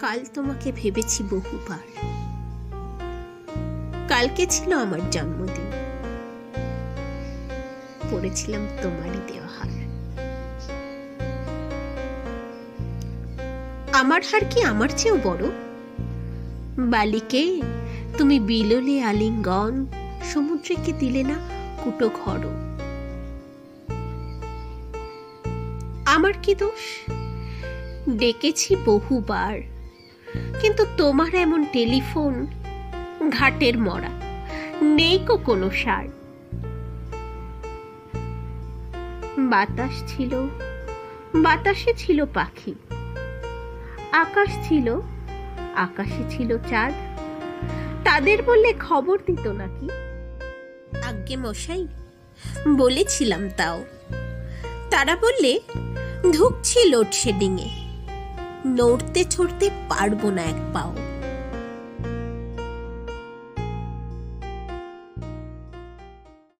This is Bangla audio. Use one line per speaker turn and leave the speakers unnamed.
কাল তোমাকে ভেবেছি বহুবার। কালকে ছিল আমার জন্মদিন, পড়েছিলাম তোমারই দেওয়া হার। আমার হার কি আমার চেয়েও বড়? বালিকে তুমি বিলোলে আলিঙ্গন, সমুদ্রকে দিলে না কুটো ঘর। আমার কি দোষ? ডেকেছি বহুবার, কিন্তু তোমার এমন টেলিফোন ঘাটের মরা, নেই কো কোনো সার। বাতাস ছিল, বাতাসে ছিল পাখি, আকাশ ছিল, আকাশে ছিল চাঁদ। তাদের বললে খবর দিত নাকি? আজ্ঞে মশাই, বলেছিলাম তাও। তারা বললে ঢুকছি লোডশেডিং এ, নড়তে ছড়তে পারবো না এক পাও।